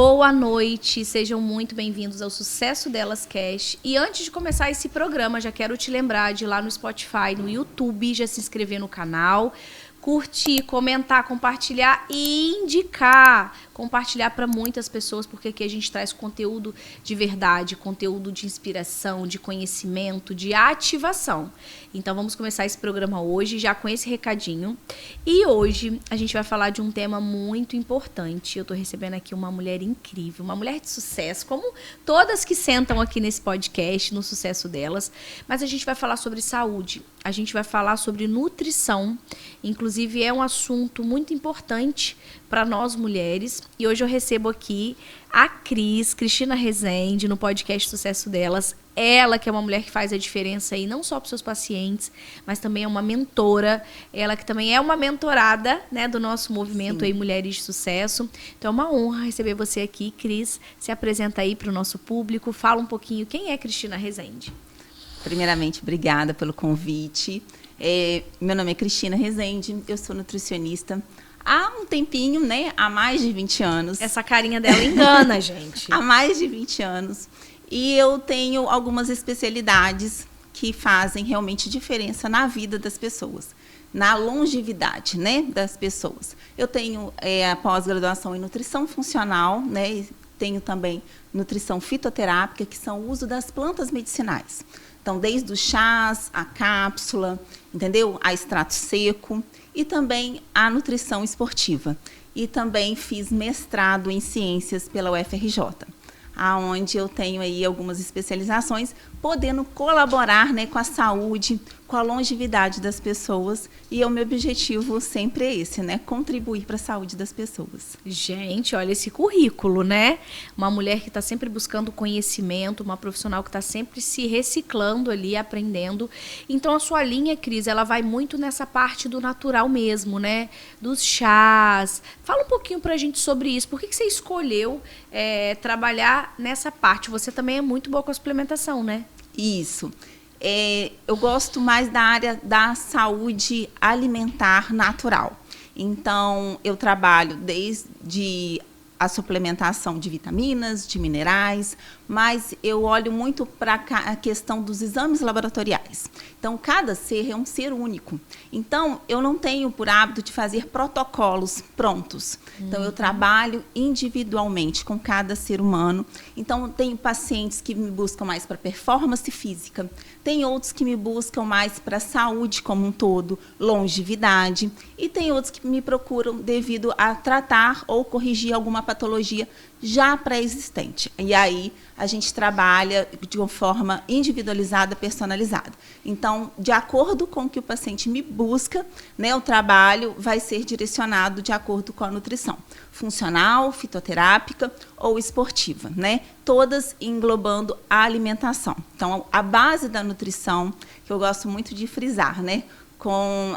Boa noite, sejam muito bem-vindos ao Sucesso Delas Cast. E antes de começar esse programa, já quero te lembrar de ir lá no Spotify, no YouTube, já se inscrever no canal, curtir, comentar, compartilhar e indicar. Compartilhar para muitas pessoas, porque aqui a gente traz conteúdo de verdade, conteúdo de inspiração, de conhecimento, de ativação. Então vamos começar esse programa hoje, já com esse recadinho. E hoje a gente vai falar de um tema muito importante. Eu estou recebendo aqui uma mulher incrível, uma mulher de sucesso, como todas que sentam aqui nesse podcast, no Sucesso Delas. Mas a gente vai falar sobre saúde, a gente vai falar sobre nutrição. Inclusive é um assunto muito importante para nós mulheres. E hoje eu recebo aqui a Cristina Rezende, no podcast Sucesso Delas. Ela que é uma mulher que faz a diferença aí, não só para os seus pacientes, mas também é uma mentora. Ela que também é uma mentorada, né, do nosso movimento aí Mulheres de Sucesso. Então é uma honra receber você aqui, Cris. Se apresenta aí para o nosso público. Fala um pouquinho quem é Cristina Rezende. Primeiramente, obrigada pelo convite. Meu nome é Cristina Rezende, eu sou nutricionista há um tempinho, né? Há mais de 20 anos. Essa carinha dela engana, gente. Há mais de 20 anos. E eu tenho algumas especialidades que fazem realmente diferença na vida das pessoas, na longevidade, né, das pessoas. Eu tenho a pós-graduação em nutrição funcional, né? E tenho também nutrição fitoterápica, que são o uso das plantas medicinais. Então, desde os chás, a cápsula, entendeu? A extrato seco e também a nutrição esportiva. E também fiz mestrado em ciências pela UFRJ, aonde eu tenho aí algumas especializações, podendo colaborar, né, com a saúde, com a longevidade das pessoas. E o meu objetivo sempre é esse, né? Contribuir para a saúde das pessoas. Gente, olha esse currículo, né? Uma mulher que está sempre buscando conhecimento, uma profissional que está sempre se reciclando ali, aprendendo. Então, a sua linha, Cris, ela vai muito nessa parte do natural mesmo, né? Dos chás. Fala um pouquinho para a gente sobre isso. Por que você escolheu trabalhar nessa parte? Você também é muito boa com a suplementação, né? Isso. Eu gosto mais da área da saúde alimentar natural. Então, eu trabalho desde a suplementação de vitaminas, de minerais, mas eu olho muito para a questão dos exames laboratoriais. Então, cada ser é um ser único. Então, eu não tenho por hábito de fazer protocolos prontos. Então, eu trabalho individualmente com cada ser humano. Então, tenho pacientes que me buscam mais para performance física, tem outros que me buscam mais para saúde como um todo, longevidade, e tem outros que me procuram devido a tratar ou corrigir alguma patologia já pré-existente. E aí a gente trabalha de uma forma individualizada, personalizada. Então, de acordo com o que o paciente me busca, né, o trabalho vai ser direcionado de acordo com a nutrição funcional, fitoterápica ou esportiva, né? Todas englobando a alimentação. Então, a base da nutrição, que eu gosto muito de frisar, né, com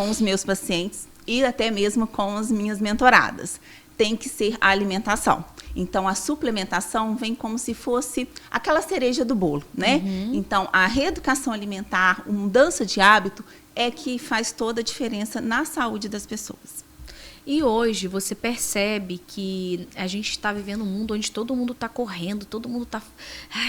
os meus pacientes e até mesmo com as minhas mentoradas, tem que ser a alimentação. Então, a suplementação vem como se fosse aquela cereja do bolo, né? Então, a reeducação alimentar, a mudança de hábito é que faz toda a diferença na saúde das pessoas. E hoje você percebe que a gente está vivendo um mundo onde todo mundo está correndo, todo mundo está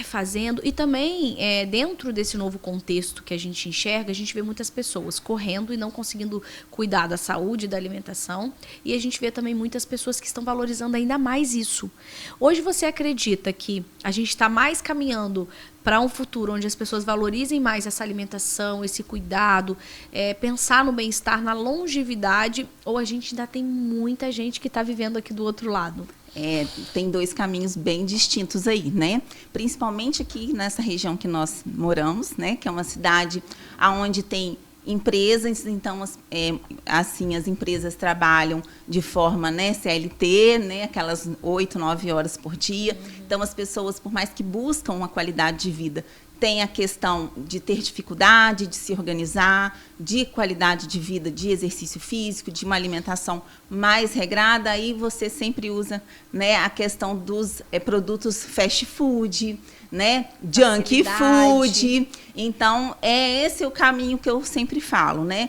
fazendo. E também, dentro desse novo contexto que a gente enxerga, a gente vê muitas pessoas correndo e não conseguindo cuidar da saúde, da alimentação. E a gente vê também muitas pessoas que estão valorizando ainda mais isso. Hoje você acredita que a gente está mais caminhando para um futuro onde as pessoas valorizem mais essa alimentação, esse cuidado, pensar no bem-estar, na longevidade, ou a gente ainda tem muita gente que está vivendo aqui do outro lado? Tem dois caminhos bem distintos aí, né? Principalmente aqui nessa região que nós moramos, né? Que é uma cidade onde tem empresas, então assim as empresas trabalham de forma, né, CLT, né, aquelas 8, 9 horas por dia. Então as pessoas, por mais que buscam uma qualidade de vida, tem a questão de ter dificuldade de se organizar, de qualidade de vida, de exercício físico, de uma alimentação mais regrada. Aí você sempre usa, né, a questão dos produtos fast food, né, junk food. Então, esse é o caminho que eu sempre falo, né?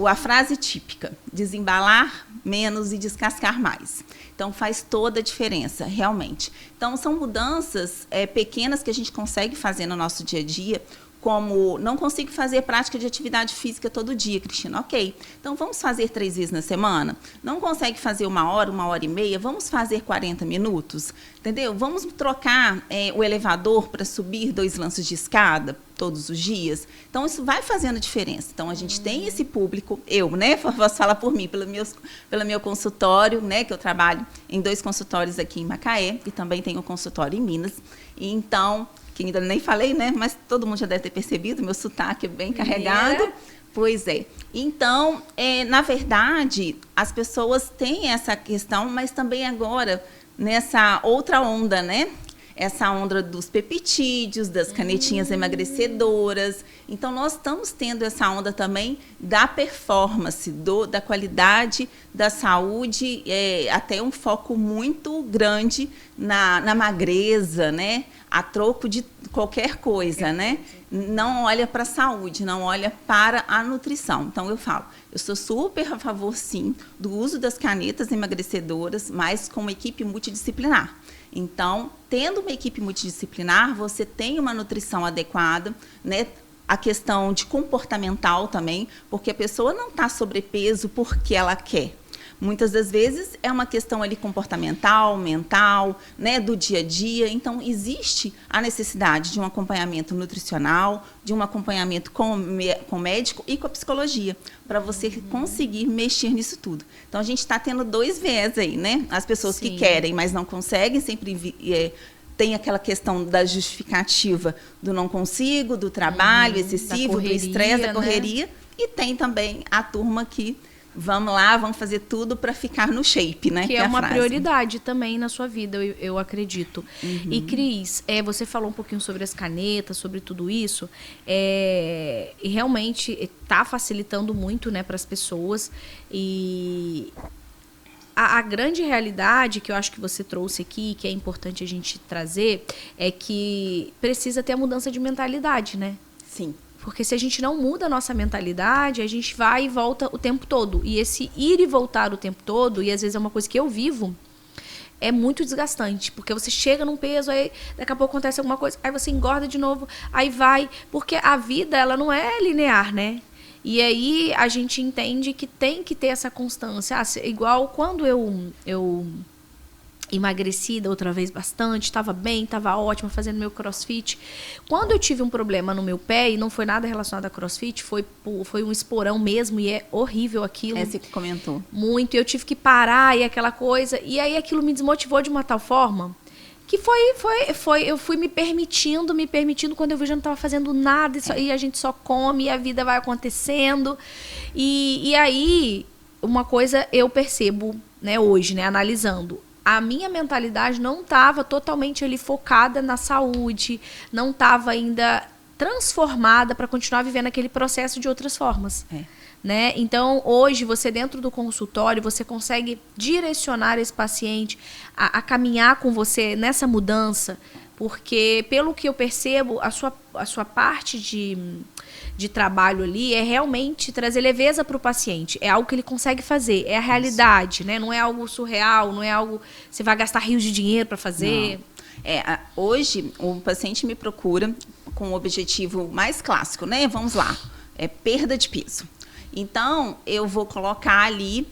a frase típica, desembalar menos e descascar mais. Então, faz toda a diferença, realmente. Então, são mudanças pequenas que a gente consegue fazer no nosso dia a dia, como não consigo fazer prática de atividade física todo dia, Cristina, ok. Então, vamos fazer 3 vezes na semana? Não consegue fazer 1 hora e meia? Vamos fazer 40 minutos? Entendeu? Vamos trocar o elevador para subir 2 lances de escada todos os dias? Então, isso vai fazendo diferença. Então, a gente tem esse público, eu, né, posso falar por mim, pelo meu consultório, né, que eu trabalho em 2 consultórios aqui em Macaé, e também tenho um consultório em Minas. E, então, que ainda nem falei, né, mas todo mundo já deve ter percebido, meu sotaque é bem carregado. Pois é. Então, na verdade, as pessoas têm essa questão, mas também agora, nessa outra onda, né? Essa onda dos peptídeos, das canetinhas emagrecedoras. Então, nós estamos tendo essa onda também da performance, da qualidade da saúde, até um foco muito grande na magreza, né? A troco de qualquer coisa, né? Não olha para a saúde, não olha para a nutrição. Então, eu falo, eu sou super a favor, sim, do uso das canetas emagrecedoras, mas com uma equipe multidisciplinar. Então, tendo uma equipe multidisciplinar, você tem uma nutrição adequada, né? A questão de comportamental também, porque a pessoa não está sobrepeso porque ela quer. Muitas das vezes é uma questão ali comportamental, mental, né, do dia a dia. Então, existe a necessidade de um acompanhamento nutricional, de um acompanhamento com o médico e com a psicologia, para você conseguir mexer nisso tudo. Então, a gente está tendo 2 viés aí, né? As pessoas que querem, mas não conseguem, sempre tem aquela questão da justificativa do não consigo, do trabalho excessivo, correria, do estresse, da correria. Né? E tem também a turma que vamos lá, vamos fazer tudo para ficar no shape, né? Que é uma prioridade também na sua vida, eu acredito. E, Cris, você falou um pouquinho sobre as canetas, sobre tudo isso, e realmente está facilitando muito, né, para as pessoas. E a grande realidade que eu acho que você trouxe aqui, que é importante a gente trazer, é que precisa ter a mudança de mentalidade, né? Sim. Porque se a gente não muda a nossa mentalidade, a gente vai e volta o tempo todo. E esse ir e voltar o tempo todo, e às vezes é uma coisa que eu vivo, é muito desgastante. Porque você chega num peso, aí daqui a pouco acontece alguma coisa, aí você engorda de novo, aí vai. Porque a vida, ela não é linear, né? E aí a gente entende que tem que ter essa constância. Igual quando eu emagrecida outra vez bastante, estava bem, estava ótima, fazendo meu crossfit. Quando eu tive um problema no meu pé, e não foi nada relacionado a crossfit, foi um esporão mesmo, e é horrível aquilo. Você que comentou. Muito, eu tive que parar e aquela coisa, e aí aquilo me desmotivou de uma tal forma, que eu fui me permitindo, quando eu vi já não estava fazendo nada, e a gente só come, e a vida vai acontecendo. E aí, uma coisa eu percebo, né, hoje, né, analisando, a minha mentalidade não estava totalmente ali focada na saúde, não estava ainda transformada para continuar vivendo aquele processo de outras formas. Né? Então, hoje, você dentro do consultório, você consegue direcionar esse paciente a caminhar com você nessa mudança, porque, pelo que eu percebo, a sua parte de trabalho ali é realmente trazer leveza para o paciente. É algo que ele consegue fazer, é a realidade, né? Não é algo surreal, não é algo você vai gastar rios de dinheiro para fazer. Hoje, o paciente me procura com o objetivo mais clássico, né? Vamos lá, perda de peso. Então, eu vou colocar ali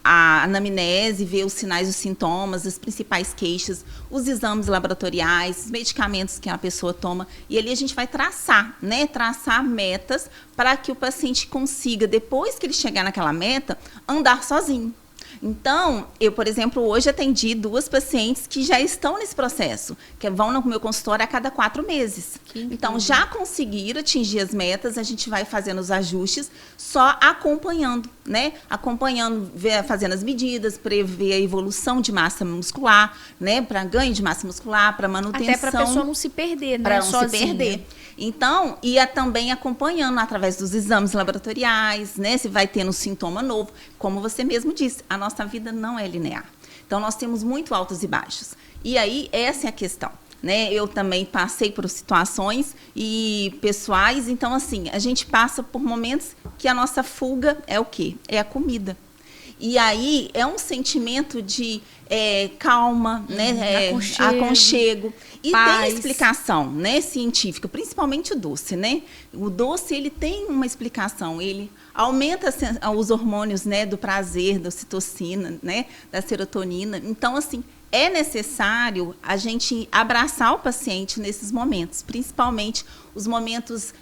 a anamnese, ver os sinais, os sintomas, as principais queixas, os exames laboratoriais, os medicamentos que a pessoa toma. E ali a gente vai traçar, né? Traçar metas para que o paciente consiga, depois que ele chegar naquela meta, andar sozinho. Então, eu, por exemplo, hoje atendi 2 pacientes que já estão nesse processo, que vão no meu consultório a cada 4 meses. Então, já conseguiram atingir as metas, a gente vai fazendo os ajustes, só acompanhando, né? Acompanhando, fazendo as medidas, prever a evolução de massa muscular, né? Para ganho de massa muscular, para manutenção. Até para a pessoa não se perder, né? Para não se perder. Então, ia também acompanhando através dos exames laboratoriais, né? Se vai tendo um sintoma novo. Como você mesmo disse, a nossa vida não é linear. Então, nós temos muito altos e baixos. E aí, essa é a questão. né? Eu também passei por situações e pessoais, então assim, a gente passa por momentos que a nossa fuga é o quê? É a comida. E aí é um sentimento de calma, né? Aconchego. E paz. tem explicação, né, científica, principalmente o doce, né? O doce, ele tem uma explicação, ele aumenta os hormônios, né, do prazer, da ocitocina, né, da serotonina. Então, assim, é necessário a gente abraçar o paciente nesses momentos, principalmente os momentos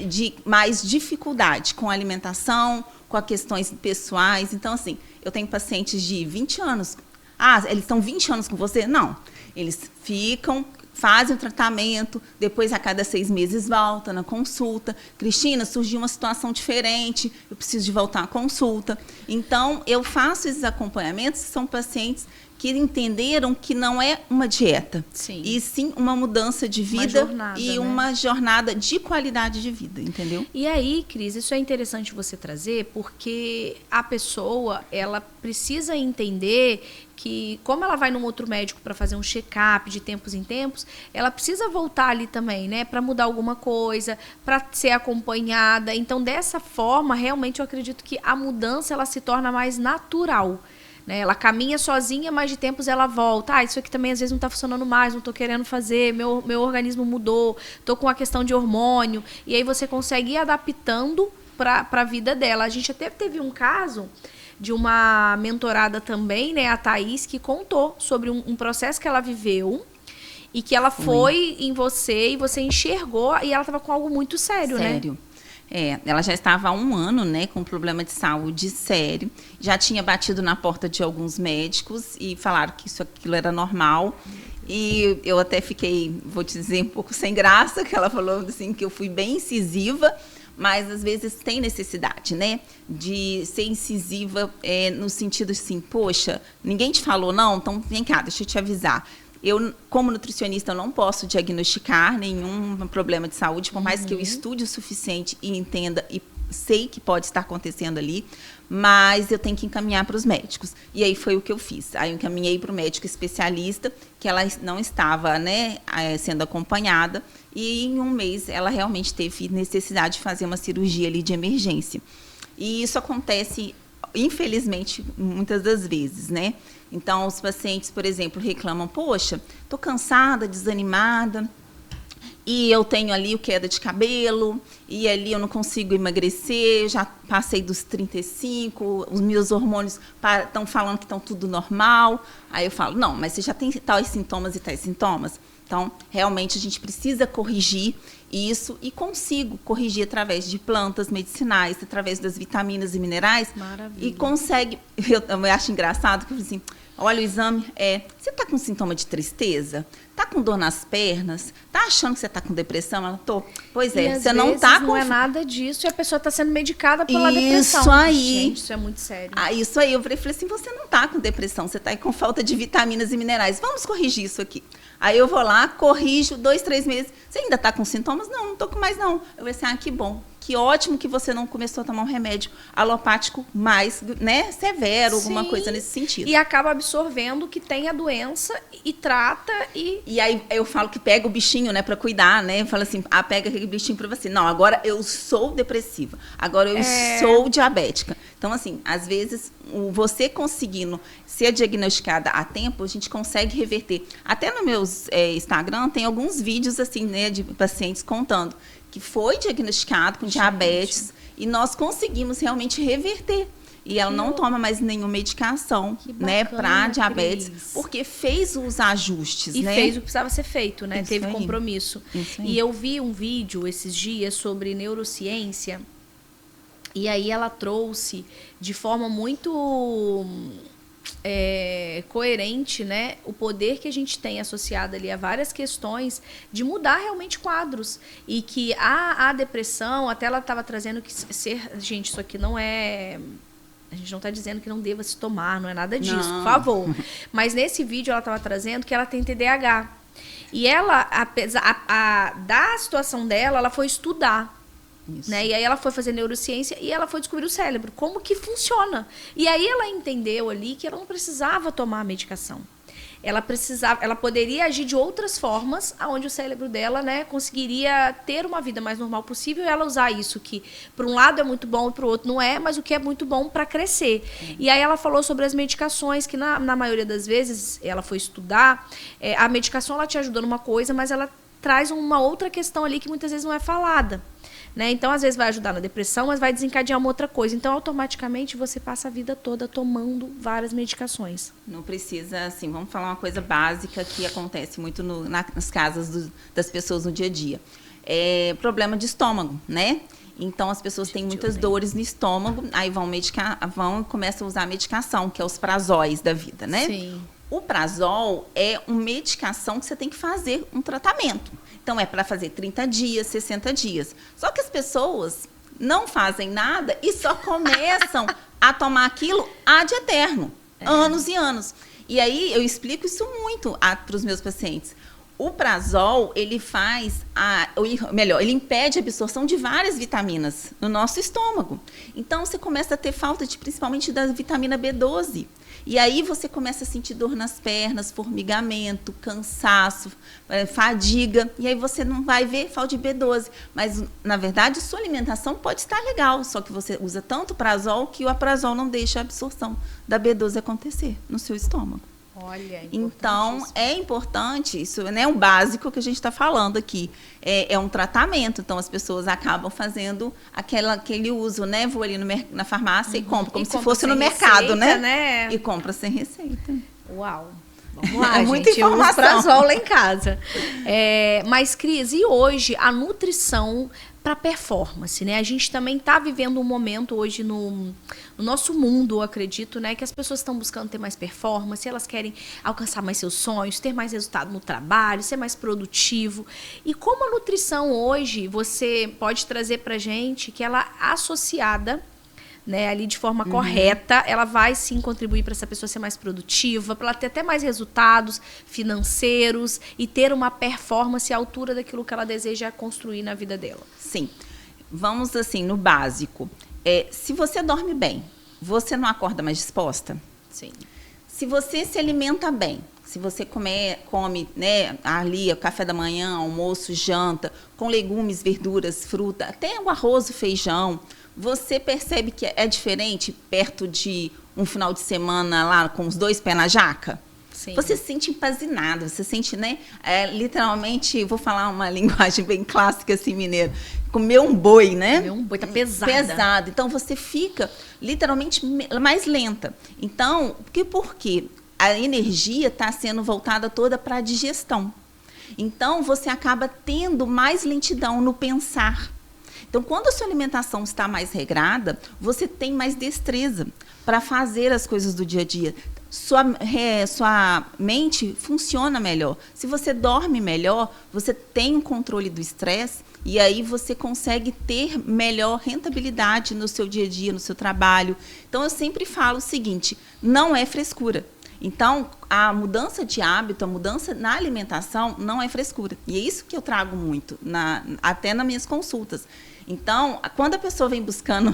de mais dificuldade com a alimentação, com as questões pessoais. Então, assim, eu tenho pacientes de 20 anos. Ah, eles estão 20 anos com você? Não. Eles ficam, fazem o tratamento, depois a cada 6 meses volta na consulta. Cristina, surgiu uma situação diferente, eu preciso de voltar à consulta. Então, eu faço esses acompanhamentos, são pacientes que entenderam que não é uma dieta, sim, e sim uma mudança de vida, uma jornada de qualidade de vida, entendeu? E aí, Cris, isso é interessante você trazer, porque a pessoa, ela precisa entender que, como ela vai num outro médico para fazer um check-up de tempos em tempos, ela precisa voltar ali também, né, para mudar alguma coisa, para ser acompanhada. Então, dessa forma, realmente eu acredito que a mudança ela se torna mais natural. Né? Ela caminha sozinha, mas de tempos ela volta. Ah, isso aqui também às vezes não está funcionando mais, não estou querendo fazer, meu organismo mudou, estou com a questão de hormônio. E aí você consegue ir adaptando para a vida dela. A gente até teve um caso de uma mentorada também, né, a Thaís, que contou sobre um processo que ela viveu e que ela foi em você e você enxergou e ela estava com algo muito sério, né? Sério. Ela já estava há 1 ano, né, com um problema de saúde sério, já tinha batido na porta de alguns médicos e falaram que aquilo era normal. E eu até fiquei, vou te dizer, um pouco sem graça, que ela falou assim que eu fui bem incisiva, mas às vezes tem necessidade, né, de ser incisiva no sentido assim, poxa, ninguém te falou não, então vem cá, deixa eu te avisar. Eu, como nutricionista, não posso diagnosticar nenhum problema de saúde, por mais que eu estude o suficiente e entenda e sei que pode estar acontecendo ali, mas eu tenho que encaminhar para os médicos. E aí foi o que eu fiz. Aí eu encaminhei para o médico especialista, que ela não estava, né, sendo acompanhada, e em 1 mês ela realmente teve necessidade de fazer uma cirurgia ali de emergência. E isso acontece, infelizmente, muitas das vezes, né? Então, os pacientes, por exemplo, reclamam, poxa, estou cansada, desanimada, e eu tenho ali o queda de cabelo, e ali eu não consigo emagrecer, já passei dos 35, os meus hormônios estão falando que estão tudo normal. Aí eu falo, não, mas você já tem tais sintomas e tais sintomas? Então, realmente, a gente precisa corrigir isso e consigo corrigir através de plantas medicinais, através das vitaminas e minerais. Maravilha. E consegue, eu também acho engraçado, que eu assim, olha o exame, você está com sintoma de tristeza? Está com dor nas pernas? Está achando que você está com depressão? Ela, tô. Pois é, você não está com... não é nada disso e a pessoa está sendo medicada pela depressão. Isso aí. Gente, isso é muito sério. Isso aí, eu falei assim, você não está com depressão, você está com falta de vitaminas e minerais. Vamos corrigir isso aqui. Aí eu vou lá, corrijo, 2, 3 meses. Você ainda está com sintomas? Não, não estou com mais não. Eu falei assim, que bom. Que ótimo que você não começou a tomar um remédio alopático mais, né, severo, alguma coisa nesse sentido. E acaba absorvendo que tem a doença e trata e... E aí eu falo que pega o bichinho, né, para cuidar, né? Eu falo assim, pega aquele bichinho para você. Não, agora eu sou depressiva. Agora eu sou diabética. Então, assim, às vezes, você conseguindo ser diagnosticada a tempo, a gente consegue reverter. Até no meu Instagram tem alguns vídeos, assim, né, de pacientes contando que foi diagnosticado com diabetes e nós conseguimos realmente reverter. E ela não toma mais nenhuma medicação, né, para diabetes, porque fez os ajustes, e né? fez o que precisava ser feito, né? Isso Teve aí. compromisso. Isso aí. E eu vi um vídeo esses dias sobre neurociência, e aí ela trouxe de forma muito coerente, né, o poder que a gente tem associado ali a várias questões de mudar realmente quadros. E que a depressão, até ela estava trazendo que gente, isso aqui não é... A gente não está dizendo que não deva se tomar, não é nada disso, por favor. Mas nesse vídeo ela estava trazendo que ela tem TDAH. E ela, apesar da situação dela, ela foi estudar. Né? E aí ela foi fazer neurociência e ela foi descobrir o cérebro, como que funciona. E aí ela entendeu ali que ela não precisava tomar a medicação. ela poderia agir de outras formas, onde o cérebro dela, né, conseguiria ter uma vida mais normal possível, e ela usar isso que, por um lado, é muito bom e para o outro não é, mas o que é muito bom para crescer. E aí ela falou sobre as medicações, que na maioria das vezes, ela foi estudar, a medicação ela te ajuda numa coisa, mas ela traz uma outra questão ali que muitas vezes não é falada. Né? Então, às vezes vai ajudar na depressão, mas vai desencadear uma outra coisa. Então, automaticamente, você passa a vida toda tomando várias medicações. Não precisa, assim, vamos falar uma coisa básica que acontece muito nas casas das pessoas no dia a dia. Problema de estômago, né? Então, as pessoas têm muitas dores no estômago, aí vão e começam a usar a medicação, que é os prazóis da vida, né? Sim. O prazol é uma medicação que você tem que fazer um tratamento. Então, é para fazer 30 dias, 60 dias. Só que as pessoas não fazem nada e só começam a tomar aquilo ad eterno, anos e anos. E aí, eu explico isso muito para os meus pacientes. O prazol, ele ele impede a absorção de várias vitaminas no nosso estômago. Então, você começa a ter falta principalmente da vitamina B12. E aí você começa a sentir dor nas pernas, formigamento, cansaço, fadiga. E aí você não vai ver falta de B12. Mas, na verdade, sua alimentação pode estar legal, só que você usa tanto prazol que o aprazol não deixa a absorção da B12 acontecer no seu estômago. Olha, então, é importante, isso não é um básico que a gente está falando aqui, é um tratamento. Então, as pessoas acabam fazendo aquele uso, né? Vou ali na farmácia e compro, como se fosse no mercado, né? E compra sem receita. Uau! Vamos lá, muita gente, informação. Eu uso prazol lá em casa. Mas, Cris, e hoje a nutrição para performance, né? A gente também está vivendo um momento hoje no nosso mundo, eu acredito, né? Que as pessoas estão buscando ter mais performance, elas querem alcançar mais seus sonhos, ter mais resultado no trabalho, ser mais produtivo. E como a nutrição hoje, você pode trazer para gente que ela associada, né, ali de forma correta, ela vai sim contribuir para essa pessoa ser mais produtiva, para ela ter até mais resultados financeiros e ter uma performance à altura daquilo que ela deseja construir na vida dela. Sim. Vamos assim, no básico. Se você dorme bem, você não acorda mais disposta? Sim. Se você se alimenta bem, se você come, né, ali o café da manhã, almoço, janta, com legumes, verduras, fruta, até o arroz, o feijão, você percebe que é diferente perto de um final de semana lá com os 2 pés na jaca? Sim. Você se sente empazinado, você sente, né? Literalmente, vou falar uma linguagem bem clássica assim, mineira, comer um boi, né? Comer um boi, tá pesado. Pesado. Então, você fica literalmente mais lenta. Então, por quê? A energia está sendo voltada toda para a digestão. Então, você acaba tendo mais lentidão no pensar. Então, quando a sua alimentação está mais regrada, você tem mais destreza para fazer as coisas do dia a dia. Sua mente funciona melhor. Se você dorme melhor, você tem um controle do estresse e aí você consegue ter melhor rentabilidade no seu dia a dia, no seu trabalho. Então, eu sempre falo o seguinte, não é frescura. Então, a mudança de hábito, a mudança na alimentação não é frescura. E é isso que eu trago muito, até nas minhas consultas. Então, quando a pessoa vem buscando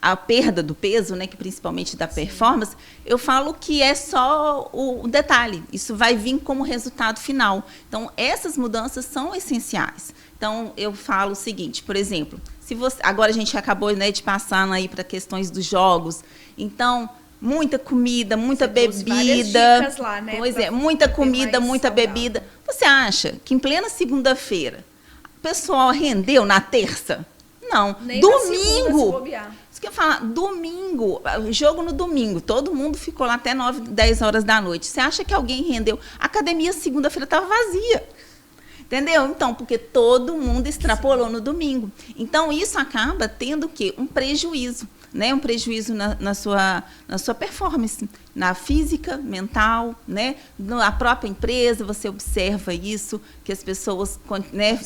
a perda do peso, né, que principalmente da performance, eu falo que é só o detalhe. Isso vai vir como resultado final. Então, essas mudanças são essenciais. Então, eu falo o seguinte, por exemplo, agora a gente acabou, né, de passar aí para questões dos jogos. Então, muita comida, muita bebida. Dicas lá, né, pois é, muita comida, muita bebida. Você acha que em plena segunda-feira o pessoal rendeu na terça? Não. Nem domingo. Isso que eu falo, domingo, jogo no domingo, todo mundo ficou lá até 9, 10 horas da noite. Você acha que alguém rendeu? A academia segunda-feira estava vazia. Entendeu? Então, porque todo mundo extrapolou no domingo. Então, isso acaba tendo o quê? Um prejuízo. Né, um prejuízo na sua performance, na física, mental, né, na própria empresa, você observa isso, que as pessoas, né,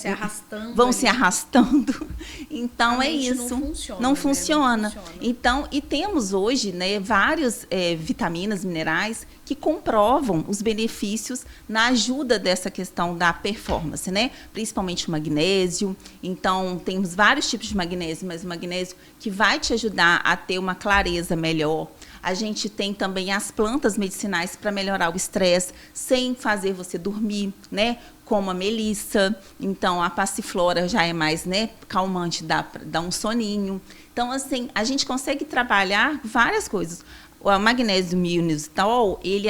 vão se arrastando. Então, é isso. Não funciona. Então, e temos hoje, né, várias vitaminas, minerais, que comprovam os benefícios na ajuda dessa questão da performance, né? Principalmente o magnésio. Então, temos vários tipos de magnésio, mas o magnésio que vai te ajudar a ter uma clareza melhor, A gente tem também as plantas medicinais para melhorar o estresse, sem fazer você dormir, né? Como a melissa. Então, a passiflora já é mais, né, calmante, dá um soninho. Então, assim, a gente consegue trabalhar várias coisas. O magnésio inositol, ele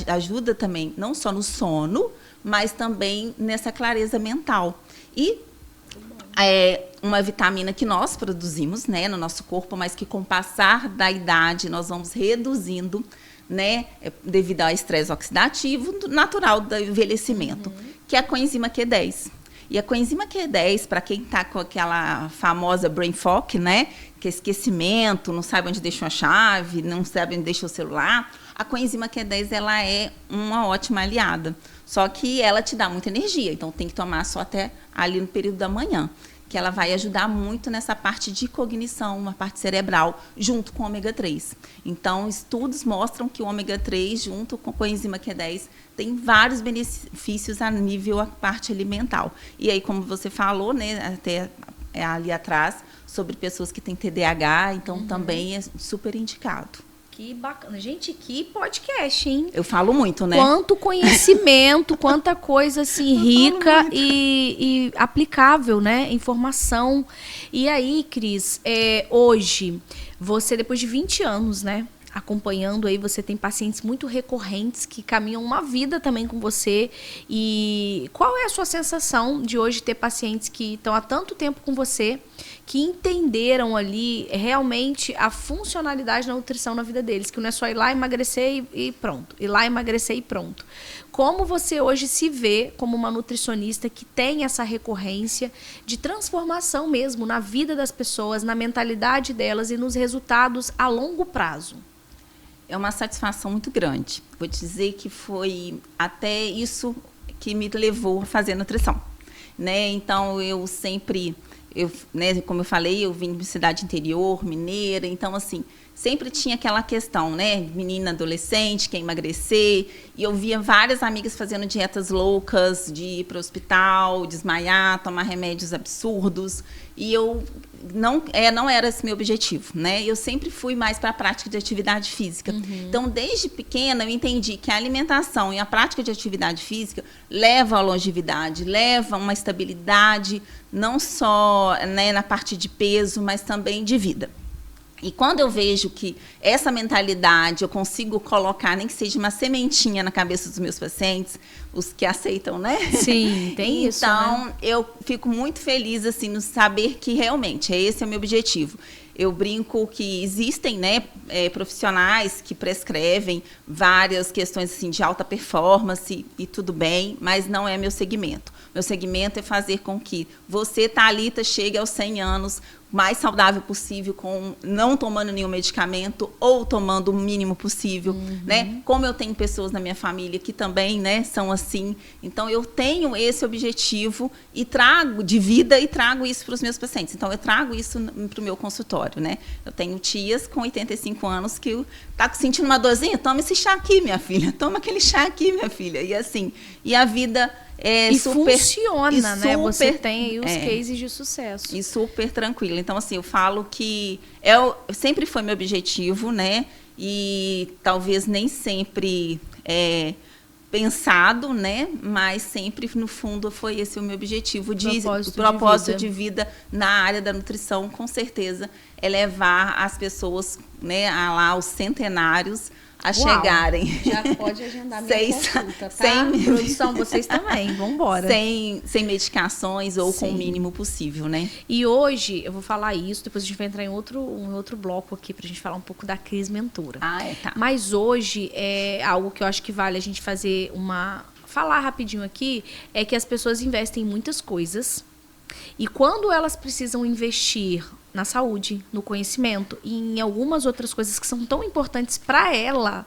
ajuda também, não só no sono, mas também nessa clareza mental. E é uma vitamina que nós produzimos, né, no nosso corpo, mas que com o passar da idade nós vamos reduzindo, né, devido ao estresse oxidativo natural do envelhecimento, que é a coenzima Q10. E a coenzima Q10, para quem está com aquela famosa brain fog, né, que é esquecimento, não sabe onde deixou a chave, não sabe onde deixou o celular, a coenzima Q10 ela é uma ótima aliada. Só que ela te dá muita energia, então tem que tomar só até ali no período da manhã, que ela vai ajudar muito nessa parte de cognição, uma parte cerebral, junto com o ômega 3. Então, estudos mostram que o ômega 3, junto com a coenzima Q10, tem vários benefícios a nível a parte alimentar. E aí, como você falou, né, até ali atrás, sobre pessoas que têm TDAH, então também é super indicado. Que bacana. Gente, que podcast, hein? Eu falo muito, né? Quanto conhecimento, quanta coisa assim, rica e aplicável, né? Informação. E aí, Cris, hoje, você, depois de 20 anos, né? Acompanhando aí, você tem pacientes muito recorrentes que caminham uma vida também com você. E qual é a sua sensação de hoje ter pacientes que estão há tanto tempo com você, que entenderam ali realmente a funcionalidade da nutrição na vida deles, que não é só ir lá emagrecer e pronto, ir lá emagrecer e pronto. Como você hoje se vê como uma nutricionista que tem essa recorrência de transformação mesmo na vida das pessoas, na mentalidade delas e nos resultados a longo prazo? É uma satisfação muito grande. Vou te dizer que foi até isso que me levou a fazer nutrição, né? Então, eu sempre... né, como eu falei, eu vim de cidade interior, mineira, então, assim, sempre tinha aquela questão, né, menina adolescente, quer emagrecer, e eu via várias amigas fazendo dietas loucas, de ir para o hospital, desmaiar, tomar remédios absurdos, e eu não era esse meu objetivo, né? Eu sempre fui mais para a prática de atividade física. Então, desde pequena, eu entendi que a alimentação e a prática de atividade física leva à longevidade, leva a uma estabilidade, não só, né, na parte de peso, mas também de vida. E quando eu vejo que essa mentalidade eu consigo colocar, nem que seja uma sementinha na cabeça dos meus pacientes, os que aceitam, né? Sim, tem isso, então, né? eu fico muito feliz, assim, no saber que realmente esse é o meu objetivo. Eu brinco que existem, né, profissionais que prescrevem várias questões assim, de alta performance e tudo bem, mas não é meu segmento. Meu segmento é fazer com que você, Thalita, chegue aos 100 anos mais saudável possível, não tomando nenhum medicamento ou tomando o mínimo possível, né? Como eu tenho pessoas na minha família que também, né, são assim. Então, eu tenho esse objetivo e trago de vida e trago isso para os meus pacientes. Então, eu trago isso para o meu consultório, né? Eu tenho tias com 85 anos que tá sentindo uma dorzinha, toma esse chá aqui, minha filha. Toma aquele chá aqui, minha filha. E assim, e a vida... e super, funciona, né? Você tem aí os cases de sucesso. E super tranquilo. Então, assim, eu falo que sempre foi meu objetivo, né? E talvez nem sempre pensado, né? Mas sempre, no fundo, foi esse o meu objetivo. O propósito de vida na área da nutrição, com certeza, é levar as pessoas, né, lá aos centenários a chegarem. Já pode agendar minha consulta, tá? Produção, vocês também, vamos embora. Sem medicações ou com o mínimo possível, né? E hoje, eu vou falar isso, depois a gente vai entrar em outro bloco aqui pra gente falar um pouco da Cris Mentora. Tá. Mas hoje, é algo que eu acho que vale a gente fazer falar rapidinho aqui, é que as pessoas investem em muitas coisas e quando elas precisam investir na saúde, no conhecimento e em algumas outras coisas que são tão importantes para ela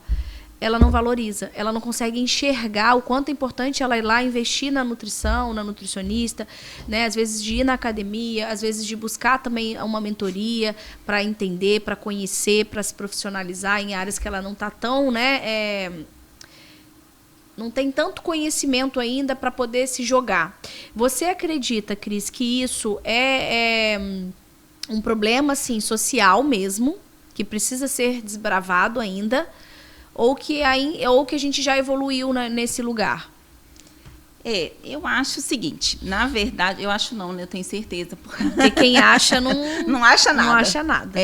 não valoriza, ela não consegue enxergar o quanto é importante ela ir lá investir na nutrição, na nutricionista, né? Às vezes de ir na academia, às vezes de buscar também uma mentoria para entender, para conhecer, para se profissionalizar em áreas que ela não está tão, né, não tem tanto conhecimento ainda para poder se jogar. Você acredita, Cris, que isso é um problema assim, social mesmo, que precisa ser desbravado ainda, ou que a gente já evoluiu nesse lugar? Eu acho o seguinte, na verdade, eu acho não, né? Eu tenho certeza. Porque quem acha não, não acha nada. Não acha nada.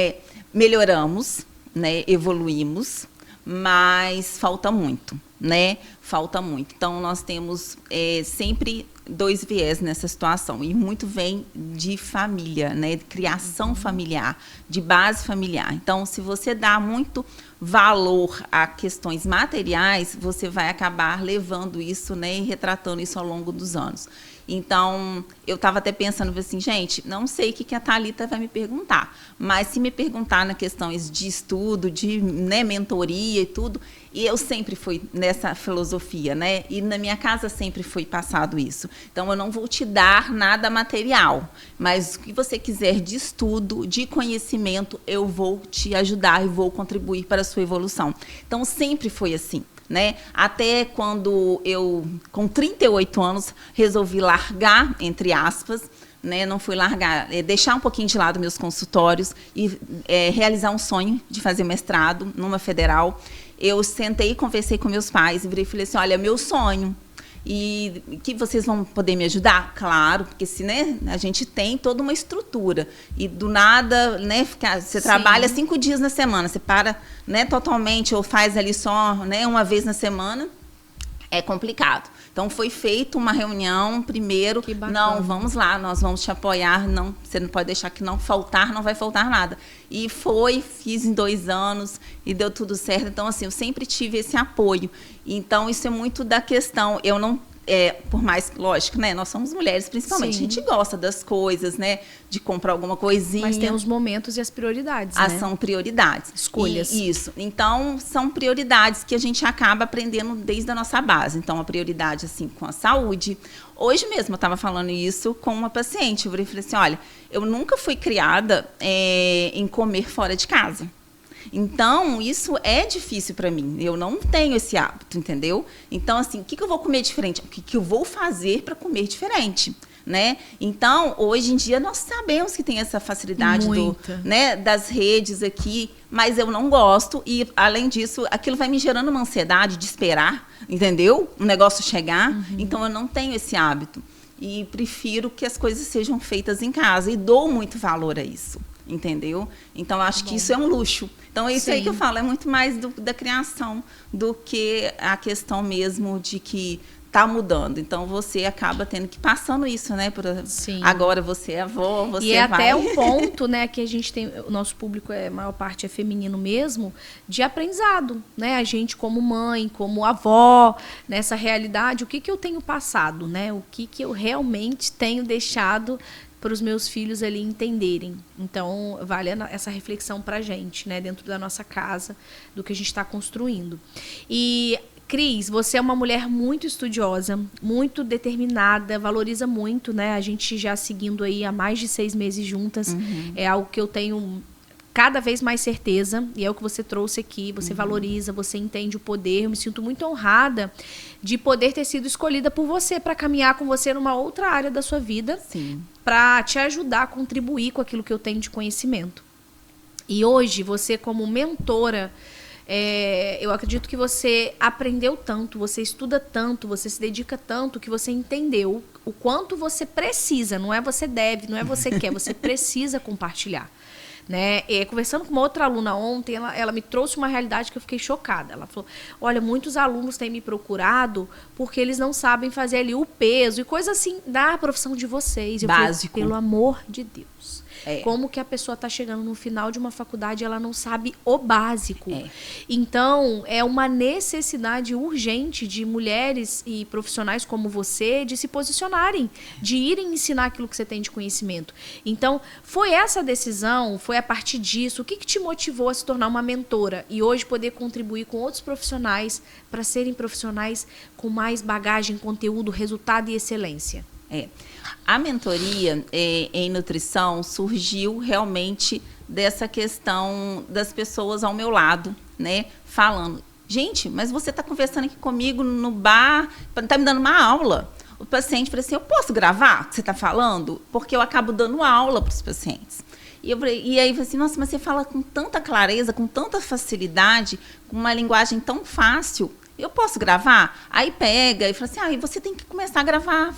Melhoramos, né? Evoluímos, mas falta muito, né? Falta muito. Então, nós temos sempre dois viés nessa situação, e muito vem de família, né? De criação familiar, de base familiar. Então, se você dá muito valor a questões materiais, você vai acabar levando isso, né, e retratando isso ao longo dos anos. Então, eu estava até pensando assim, gente, não sei o que a Thalita vai me perguntar, mas se me perguntar na questões de estudo, de, né, mentoria e tudo, e eu sempre fui nessa filosofia, né? E na minha casa sempre foi passado isso. Então, eu não vou te dar nada material, mas o que você quiser de estudo, de conhecimento, eu vou te ajudar e vou contribuir para a sua evolução. Então, sempre foi assim, né? Até quando eu, com 38 anos, resolvi largar, entre aspas, né? Não fui largar, deixar um pouquinho de lado meus consultórios e realizar um sonho de fazer mestrado numa federal. Eu sentei e conversei com meus pais e virei e falei assim, olha, meu sonho, e que vocês vão poder me ajudar? Claro, porque se, né, a gente tem toda uma estrutura e do nada, né, você trabalha 5 dias na semana, você para, né, totalmente ou faz ali só, né, uma vez na semana, é complicado. Então, foi feita uma reunião primeiro, não, vamos lá, nós vamos te apoiar, não, você não pode deixar que não vai faltar nada. E fiz em 2 anos e deu tudo certo. Então, assim, eu sempre tive esse apoio. Então, isso é muito da questão, eu não... por mais, lógico, né? Nós somos mulheres, principalmente. Sim. A gente gosta das coisas, né? De comprar alguma coisinha. Mas tem os momentos e as prioridades, né? São prioridades. Escolhas. Isso. Então, são prioridades que a gente acaba aprendendo desde a nossa base. Então, a prioridade, assim, com a saúde. Hoje mesmo, eu estava falando isso com uma paciente. Eu falei assim, olha, eu nunca fui criada em comer fora de casa. Então, isso é difícil para mim. Eu não tenho esse hábito, entendeu? Então, assim, o que eu vou comer diferente? O que eu vou fazer para comer diferente? Né? Então, hoje em dia, nós sabemos que tem essa facilidade né, das redes aqui, mas eu não gosto. E, além disso, aquilo vai me gerando uma ansiedade de esperar, entendeu? O negócio chegar. Então, eu não tenho esse hábito. E prefiro que as coisas sejam feitas em casa. E dou muito valor a isso. Entendeu? Então, eu acho que isso é um luxo. Então, é isso aí que eu falo, é muito mais da criação do que a questão mesmo de que está mudando. Então, você acaba tendo que ir passando isso, né? Agora você é avó, você vai... E até um ponto, né, que a gente tem, o nosso público, a maior parte é feminino mesmo, de aprendizado, né? A gente como mãe, como avó, nessa realidade, o que eu tenho passado, né? O que eu realmente tenho deixado para os meus filhos ali entenderem. Então, vale essa reflexão para a gente, né, dentro da nossa casa, do que a gente está construindo. E, Cris, você é uma mulher muito estudiosa, muito determinada, valoriza muito, né, a gente já seguindo aí há mais de 6 meses juntas, é algo que eu tenho cada vez mais certeza, e é o que você trouxe aqui, você valoriza, você entende o poder, eu me sinto muito honrada de poder ter sido escolhida por você para caminhar com você numa outra área da sua vida, para te ajudar a contribuir com aquilo que eu tenho de conhecimento. E hoje, você como mentora, eu acredito que você aprendeu tanto, você estuda tanto, você se dedica tanto, que você entendeu o quanto você precisa, não é você deve, não é você quer, você precisa compartilhar. Né? Conversando com uma outra aluna ontem, ela me trouxe uma realidade que eu fiquei chocada. Ela falou, olha, muitos alunos têm me procurado porque eles não sabem fazer ali o peso e coisa assim da profissão de vocês. Eu básico. Falei, pelo amor de Deus. Como que a pessoa está chegando no final de uma faculdade e ela não sabe o básico. Então, é uma necessidade urgente de mulheres e profissionais como você de se posicionarem, de irem ensinar aquilo que você tem de conhecimento. Então, foi essa decisão, foi a partir disso, o que te motivou a se tornar uma mentora e hoje poder contribuir com outros profissionais para serem profissionais com mais bagagem, conteúdo, resultado e excelência? A mentoria em nutrição surgiu realmente dessa questão das pessoas ao meu lado, né, falando, gente, mas você está conversando aqui comigo no bar, está me dando uma aula. O paciente falou assim, eu posso gravar o que você está falando? Porque eu acabo dando aula para os pacientes. E aí eu falei assim, nossa, mas você fala com tanta clareza, com tanta facilidade, com uma linguagem tão fácil, eu posso gravar? Aí pega e fala assim, você tem que começar a gravar,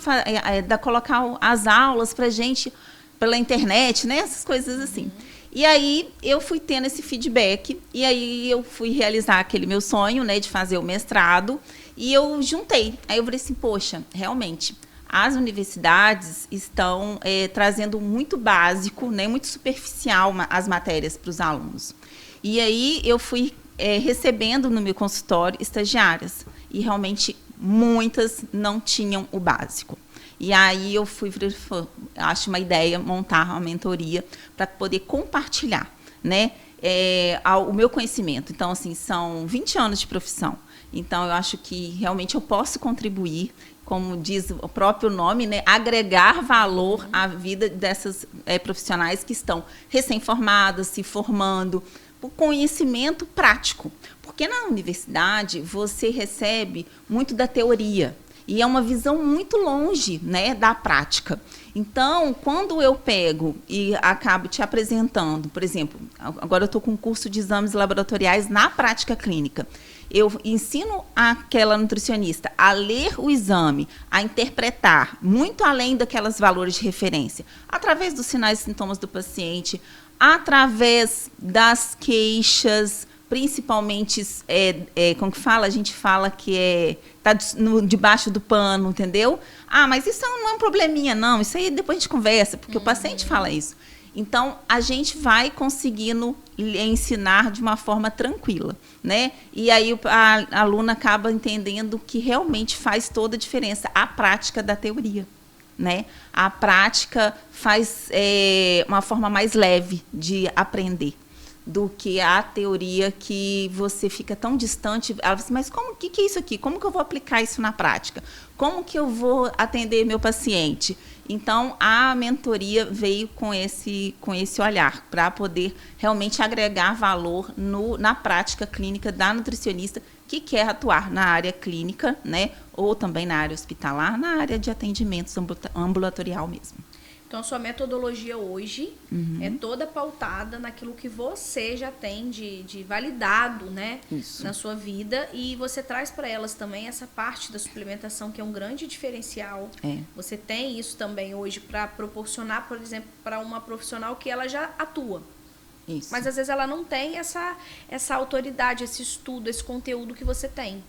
colocar as aulas pra gente pela internet, né? Essas coisas assim. E aí eu fui tendo esse feedback, e aí eu fui realizar aquele meu sonho, né, de fazer o mestrado, e eu juntei. Aí eu falei assim, poxa, realmente, as universidades estão trazendo muito básico, né, muito superficial as matérias para os alunos. E aí eu fui recebendo no meu consultório estagiárias, e realmente muitas não tinham o básico. E aí eu acho uma ideia montar uma mentoria para poder compartilhar, né, o meu conhecimento. Então, assim, são 20 anos de profissão. Então, eu acho que realmente eu posso contribuir, como diz o próprio nome, né, agregar valor à vida dessas profissionais que estão recém-formadas, se formando, por conhecimento prático. Porque na universidade você recebe muito da teoria. E é uma visão muito longe, né, da prática. Então, quando eu pego e acabo te apresentando, por exemplo, agora eu estou com um curso de exames laboratoriais na prática clínica. Eu ensino aquela nutricionista a ler o exame, a interpretar, muito além daqueles valores de referência, através dos sinais e sintomas do paciente, através das queixas, principalmente, como que fala? A gente fala que está debaixo do pano, entendeu? Mas isso não é um probleminha, não. Isso aí depois a gente conversa, porque o paciente fala isso. Então, a gente vai conseguindo ensinar de uma forma tranquila, né? E aí a aluna acaba entendendo que realmente faz toda a diferença a prática da teoria, né? A prática faz uma forma mais leve de aprender do que a teoria, que você fica tão distante. Ela fala assim, mas como que é isso aqui? Como que eu vou aplicar isso na prática? Como que eu vou atender meu paciente? Então, a mentoria veio com esse olhar, para poder realmente agregar valor na prática clínica da nutricionista que quer atuar na área clínica, né? Ou também na área hospitalar, na área de atendimentos ambulatorial mesmo. Então, a sua metodologia hoje é toda pautada naquilo que você já tem de validado, né, na sua vida. E você traz para elas também essa parte da suplementação, que é um grande diferencial. Você tem isso também hoje para proporcionar, por exemplo, para uma profissional que ela já atua. Isso. Mas, às vezes, ela não tem essa autoridade, esse estudo, esse conteúdo que você tem.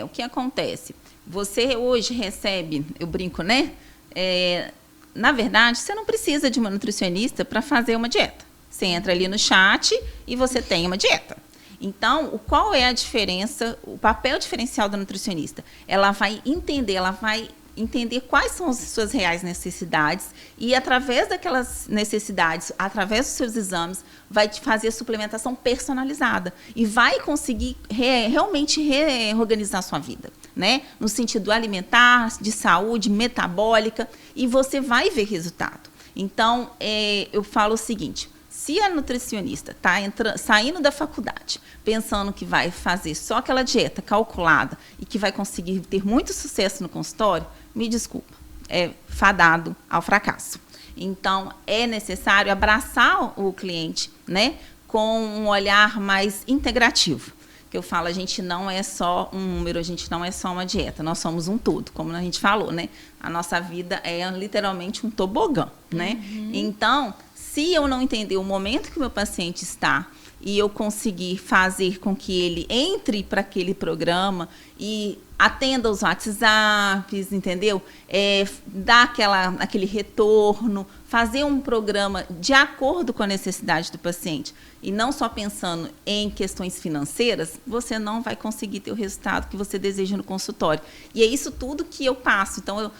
O que acontece? Você hoje recebe, eu brinco, né? Na verdade, você não precisa de uma nutricionista para fazer uma dieta. Você entra ali no chat e você tem uma dieta. Então, qual é a diferença, o papel diferencial da nutricionista? Ela vai entender quais são as suas reais necessidades e, através daquelas necessidades, através dos seus exames, vai te fazer a suplementação personalizada e vai conseguir realmente reorganizar a sua vida, né? No sentido alimentar, de saúde, metabólica, e você vai ver resultado. Então, eu falo o seguinte: se a nutricionista está saindo da faculdade pensando que vai fazer só aquela dieta calculada e que vai conseguir ter muito sucesso no consultório, me desculpa, é fadado ao fracasso. Então, é necessário abraçar o cliente, né, com um olhar mais integrativo. Que eu falo, a gente não é só um número, a gente não é só uma dieta, nós somos um todo, como a gente falou, né? A nossa vida é literalmente um tobogã, né? Então, se eu não entender o momento que o meu paciente está e eu conseguir fazer com que ele entre para aquele programa e atenda os WhatsApps, entendeu? Dar aquele retorno, fazer um programa de acordo com a necessidade do paciente e não só pensando em questões financeiras, você não vai conseguir ter o resultado que você deseja no consultório. E é isso tudo que eu passo. Então,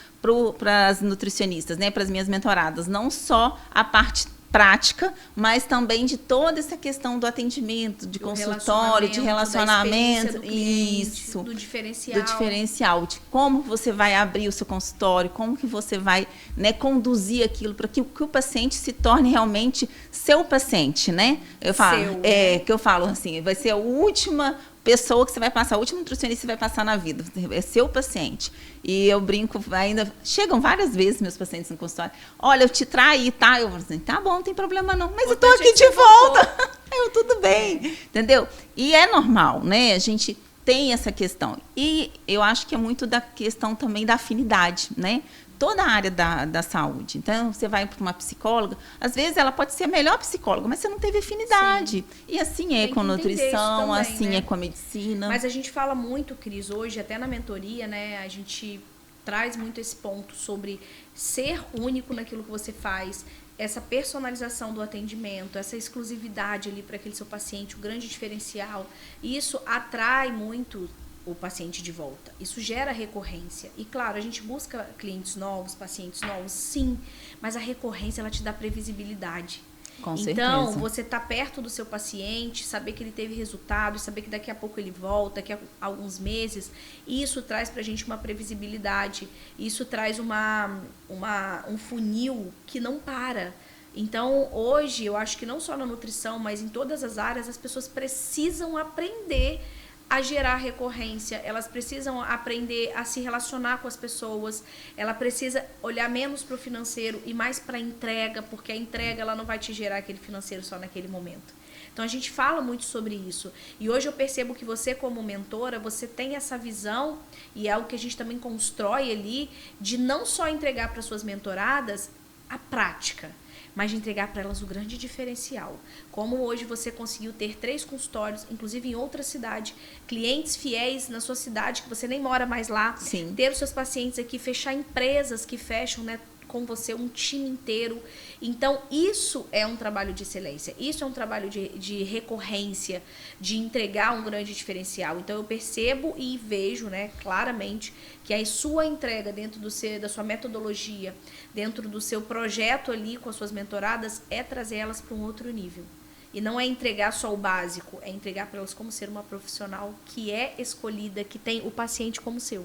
para as nutricionistas, né, para as minhas mentoradas, não só a parte prática, mas também de toda essa questão do atendimento, de consultório, de relacionamento, isso, do diferencial. Do diferencial, de como você vai abrir o seu consultório, como que você vai, né, conduzir aquilo para que o paciente se torne realmente seu paciente, né? Eu falo, que eu falo assim, vai ser a última pessoa que você vai passar, a última nutricionista que você vai passar na vida, é seu paciente. E eu brinco, ainda chegam várias vezes meus pacientes no consultório, olha, eu te traí, tá? Eu falo assim, tá bom, não tem problema não, mas eu tô aqui de volta. Eu, tudo bem, entendeu? E é normal, né? A gente tem essa questão. E eu acho que é muito da questão também da afinidade, né? Toda a área da saúde. Então, você vai para uma psicóloga, às vezes ela pode ser a melhor psicóloga, mas você não teve afinidade. Sim. E assim é com a nutrição, também, assim né? É com a medicina. Mas a gente fala muito, Cris, hoje, até na mentoria, né? A gente traz muito esse ponto sobre ser único naquilo que você faz, essa personalização do atendimento, essa exclusividade ali para aquele seu paciente, o grande diferencial. Isso atrai muito o paciente de volta. Isso gera recorrência. E, claro, a gente busca clientes novos, pacientes novos, sim, mas a recorrência, ela te dá previsibilidade. Com certeza. Então, você tá perto do seu paciente, saber que ele teve resultado, saber que daqui a pouco ele volta, daqui a alguns meses, isso traz pra gente uma previsibilidade, isso traz um funil que não para. Então, hoje, eu acho que não só na nutrição, mas em todas as áreas, as pessoas precisam aprender a gerar recorrência, elas precisam aprender a se relacionar com as pessoas, ela precisa olhar menos para o financeiro e mais para a entrega, porque a entrega ela não vai te gerar aquele financeiro só naquele momento. Então a gente fala muito sobre isso. E hoje eu percebo que você, como mentora, você tem essa visão, e é algo que a gente também constrói ali, de não só entregar para suas mentoradas a prática, mas de entregar para elas o grande diferencial. Como hoje você conseguiu ter 3 consultórios, inclusive em outra cidade, clientes fiéis na sua cidade, que você nem mora mais lá, sim, ter os seus pacientes aqui, fechar empresas que fecham, né, com você, um time inteiro. Então, isso é um trabalho de excelência, isso é um trabalho de recorrência, de entregar um grande diferencial. Então, eu percebo e vejo, né, claramente que a sua entrega dentro da sua metodologia, dentro do seu projeto ali com as suas mentoradas, é trazer elas para um outro nível. E não é entregar só o básico, é entregar para elas como ser uma profissional que é escolhida, que tem o paciente como seu.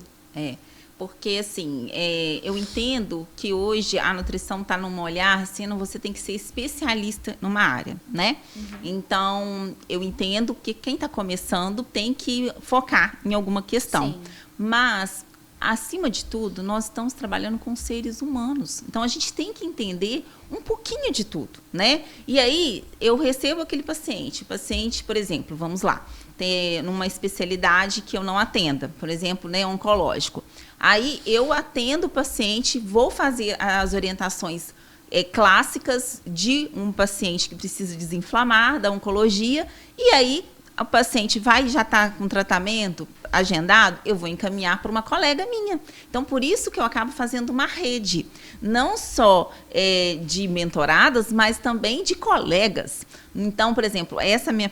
Porque, assim, eu entendo que hoje a nutrição está num olhar, sendo você tem que ser especialista numa área, né? Uhum. Então, eu entendo que quem está começando tem que focar em alguma questão. Sim. Mas, acima de tudo, nós estamos trabalhando com seres humanos. Então, a gente tem que entender um pouquinho de tudo, né? E aí, eu recebo aquele paciente, por exemplo, vamos lá, ter numa especialidade que eu não atenda, por exemplo, né, oncológico. Aí, eu atendo o paciente, vou fazer as orientações clássicas de um paciente que precisa desinflamar, da oncologia, e aí o paciente já está com tratamento agendado, eu vou encaminhar para uma colega minha. Então, por isso que eu acabo fazendo uma rede, não só de mentoradas, mas também de colegas. Então, por exemplo, essa minha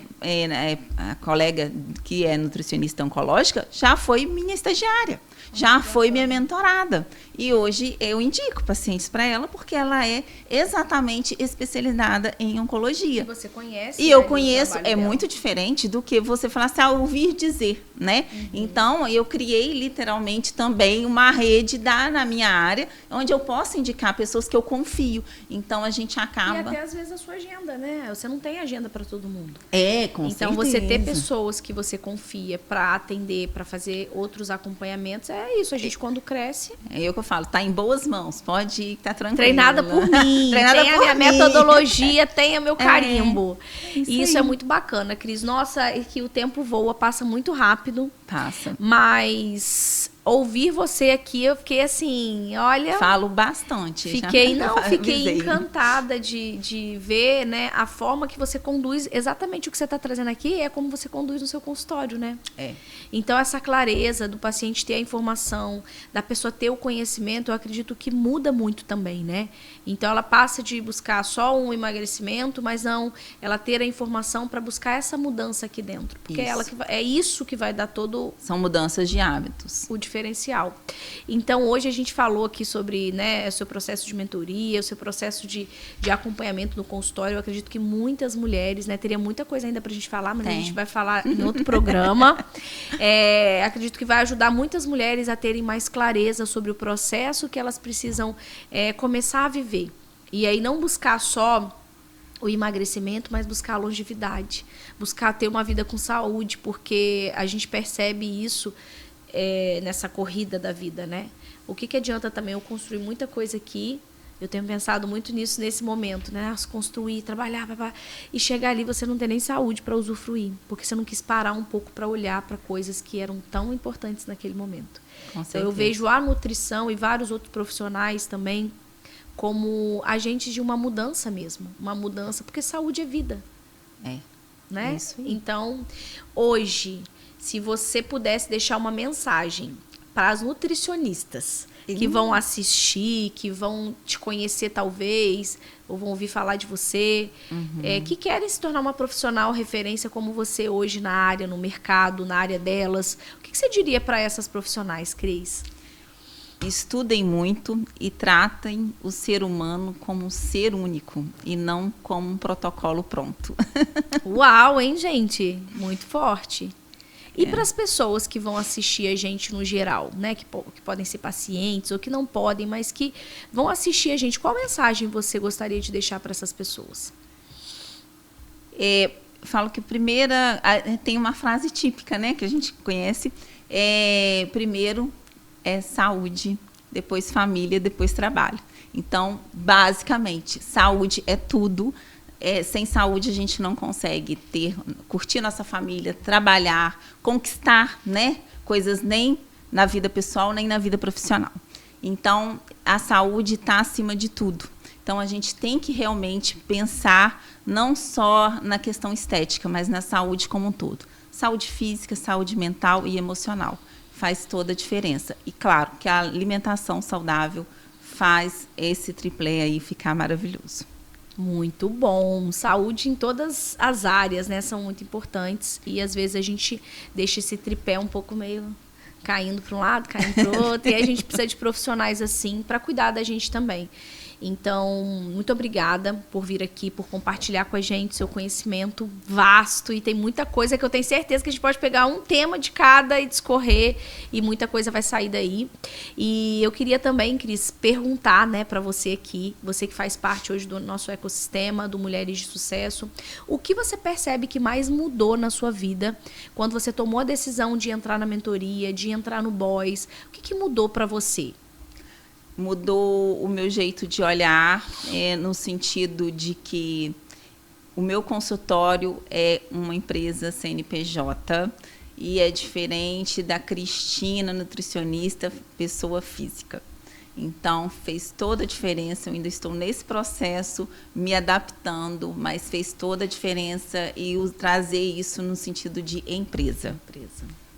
a colega que é nutricionista oncológica já foi minha estagiária, já foi minha mentorada. E hoje eu indico pacientes para ela porque ela é exatamente especializada em oncologia. E você conhece? E eu conheço, é muito diferente do que você falar assim, ouvir dizer, né? Uhum. Então, eu criei literalmente também uma rede na minha área, onde eu posso indicar pessoas que eu confio. Então, a gente acaba... E até às vezes a sua agenda, né? Você não tem agenda para todo mundo. Com certeza. Então, você ter pessoas que você confia para atender, para fazer outros acompanhamentos, é isso. A gente, quando cresce... É eu que eu falo, tá em boas mãos, pode ir, tá tranquilo. Treinada por mim, tem a minha metodologia, tem o meu carimbo. Isso é muito bacana, Cris. Nossa, é que o tempo voa, passa muito rápido. Passa. Mas ouvir você aqui, eu fiquei assim, olha... Falo bastante. Fiquei encantada de ver, né, a forma que você conduz, exatamente o que você está trazendo aqui é como você conduz no seu consultório, né? Então, essa clareza do paciente ter a informação, da pessoa ter o conhecimento, eu acredito que muda muito também, né? Então, ela passa de buscar só um emagrecimento, mas não, ela ter a informação para buscar essa mudança aqui dentro. Porque é isso que vai dar todo... São mudanças de hábitos. O diferencial. Então, hoje a gente falou aqui sobre, né, o seu processo de mentoria, o seu processo de acompanhamento no consultório. Eu acredito que muitas mulheres, né, teria muita coisa ainda para a gente falar, mas a gente vai falar em outro programa. Acredito que vai ajudar muitas mulheres a terem mais clareza sobre o processo que elas precisam começar a viver. E aí não buscar só o emagrecimento, mas buscar a longevidade, buscar ter uma vida com saúde, porque a gente percebe isso nessa corrida da vida, né? O que adianta também eu construir muita coisa aqui? Eu tenho pensado muito nisso nesse momento, né? Construir, trabalhar, e chegar ali você não tem nem saúde para usufruir, porque você não quis parar um pouco para olhar para coisas que eram tão importantes naquele momento. Então eu vejo a nutrição e vários outros profissionais também como agentes de uma mudança mesmo, uma mudança, porque saúde é vida. Né? Isso aí. Então, hoje, se você pudesse deixar uma mensagem para as nutricionistas que vão assistir, que vão te conhecer talvez, ou vão ouvir falar de você, que querem se tornar uma profissional referência como você hoje na área, no mercado, na área delas, o que você diria para essas profissionais, Cris? Estudem muito e tratem o ser humano como um ser único e não como um protocolo pronto. Uau, hein, gente? Muito forte. E para as pessoas que vão assistir a gente no geral, né? Que podem ser pacientes ou que não podem, mas que vão assistir a gente, qual mensagem você gostaria de deixar para essas pessoas? Falo que tem uma frase típica, né? Que a gente conhece. Primeiro é saúde, depois família, depois trabalho. Então, basicamente, saúde é tudo. Sem saúde a gente não consegue curtir nossa família, trabalhar, conquistar, né, coisas nem na vida pessoal, nem na vida profissional. Então, a saúde está acima de tudo. Então, a gente tem que realmente pensar não só na questão estética, mas na saúde como um todo. Saúde física, saúde mental e emocional. Faz toda a diferença. E, claro, que a alimentação saudável faz esse triplé aí ficar maravilhoso. Muito bom. Saúde em todas as áreas, né? São muito importantes. E, às vezes, a gente deixa esse tripé um pouco meio caindo para um lado, caindo para o outro. E a gente precisa de profissionais assim para cuidar da gente também. Então, muito obrigada por vir aqui, por compartilhar com a gente seu conhecimento vasto. E tem muita coisa que eu tenho certeza que a gente pode pegar um tema de cada e discorrer. E muita coisa vai sair daí. E eu queria também, Cris, perguntar, né, para você aqui, você que faz parte hoje do nosso ecossistema, do Mulheres de Sucesso, o que você percebe que mais mudou na sua vida quando você tomou a decisão de entrar na mentoria, de entrar no Boys? O que mudou para você? Mudou o meu jeito de olhar, no sentido de que o meu consultório é uma empresa CNPJ e é diferente da Cristina, nutricionista, pessoa física. Então, fez toda a diferença. Eu ainda estou nesse processo, me adaptando, mas fez toda a diferença e trazer isso no sentido de empresa.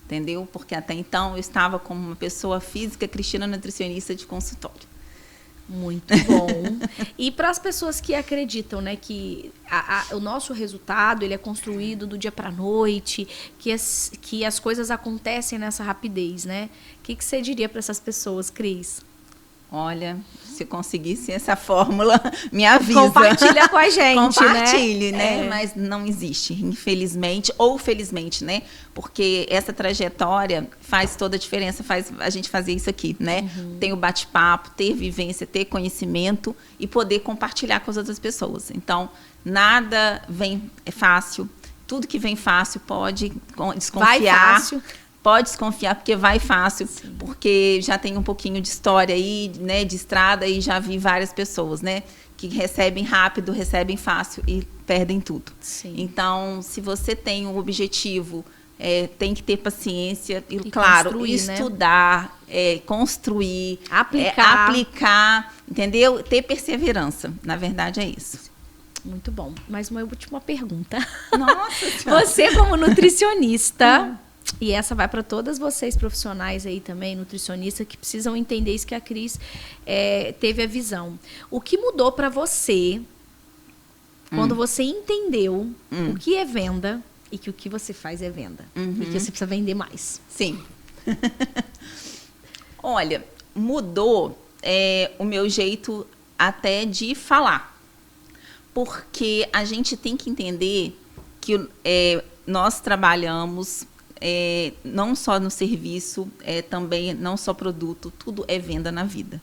Entendeu? Porque até então eu estava como uma pessoa física, Cristina, nutricionista de consultório. Muito bom. E para as pessoas que acreditam, né, que o nosso resultado ele é construído do dia para a noite, que as coisas acontecem nessa rapidez, né? O que você diria para essas pessoas, Cris? Olha, se eu conseguisse essa fórmula, me avisa. Compartilha com a gente, Compartilhe, né? Mas não existe, infelizmente, ou felizmente, né? Porque essa trajetória faz toda a diferença, faz a gente fazer isso aqui, né? Ter o bate-papo, ter vivência, ter conhecimento e poder compartilhar com as outras pessoas. Então, nada vem fácil. Tudo que vem fácil pode desconfiar. Vai fácil. Pode desconfiar, porque vai fácil. Sim. Porque já tem um pouquinho de história aí, né, de estrada, e já vi várias pessoas, né, que recebem rápido, recebem fácil e perdem tudo. Sim. Então, se você tem um objetivo, tem que ter paciência e claro, estudar, né? Construir, aplicar, entendeu? Ter perseverança. Na verdade, é isso. Muito bom. Mas uma última pergunta. Nossa Senhora. Você, como nutricionista... E essa vai para todas vocês profissionais aí também, nutricionistas, que precisam entender isso que a Cris teve a visão. O que mudou para você quando você entendeu o que é venda e que o que você faz é venda? E que você precisa vender mais. Sim. Olha, mudou o meu jeito até de falar. Porque a gente tem que entender que nós trabalhamos... não só no serviço, também não só produto, tudo é venda na vida.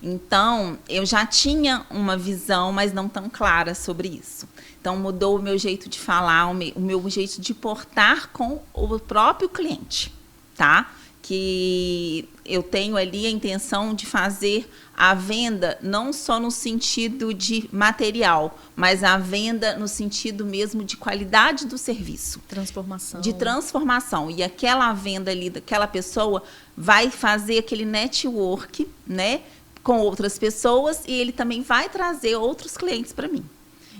Então, eu já tinha uma visão, mas não tão clara sobre isso. Então, mudou o meu jeito de falar, o meu jeito de portar com o próprio cliente, tá? Que eu tenho ali a intenção de fazer a venda não só no sentido de material, mas a venda no sentido mesmo de qualidade do serviço. Transformação. De transformação. E aquela venda ali daquela pessoa vai fazer aquele network, né, com outras pessoas, e ele também vai trazer outros clientes para mim.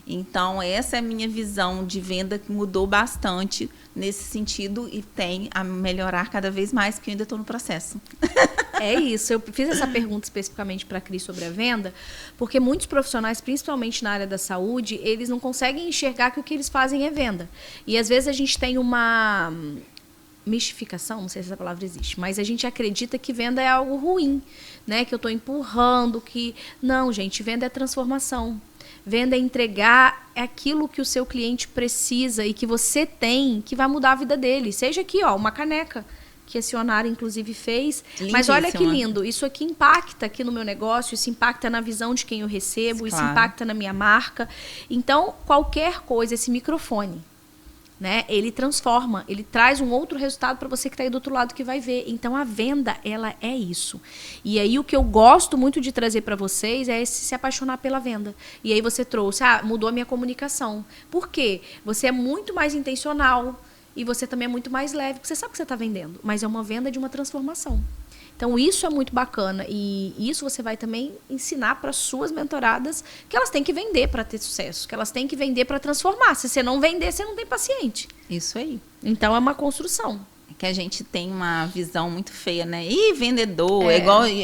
Então, essa é a minha visão de venda, que mudou bastante nesse sentido e tem a melhorar cada vez mais, porque eu ainda estou no processo. É isso. Eu fiz essa pergunta especificamente para a Cris sobre a venda, porque muitos profissionais, principalmente na área da saúde, eles não conseguem enxergar que o que eles fazem é venda. E, às vezes, a gente tem uma mistificação, não sei se essa palavra existe, mas a gente acredita que venda é algo ruim, né? Que eu estou empurrando, que... Não, gente, venda é transformação. Venda é entregar aquilo que o seu cliente precisa e que você tem, que vai mudar a vida dele. Seja aqui, ó, uma caneca que a Sionara, inclusive, fez. Lindíssima. Mas olha que lindo. Isso aqui impacta aqui no meu negócio, isso impacta na visão de quem eu recebo, Claro. Isso impacta na minha marca. Então, qualquer coisa, esse microfone, né, ele transforma, ele traz um outro resultado para você que está aí do outro lado que vai ver. Então, a venda, ela é isso. E aí, o que eu gosto muito de trazer para vocês é se apaixonar pela venda. E aí, você trouxe, mudou a minha comunicação. Por quê? Você é muito mais intencional e você também é muito mais leve, porque você sabe o que você está vendendo, mas é uma venda de uma transformação. Então, isso é muito bacana e isso você vai também ensinar para suas mentoradas que elas têm que vender para ter sucesso, que elas têm que vender para transformar. Se você não vender, você não tem paciente. Isso aí. Então, é uma construção. Que a gente tem uma visão muito feia, né? Ih, vendedor, é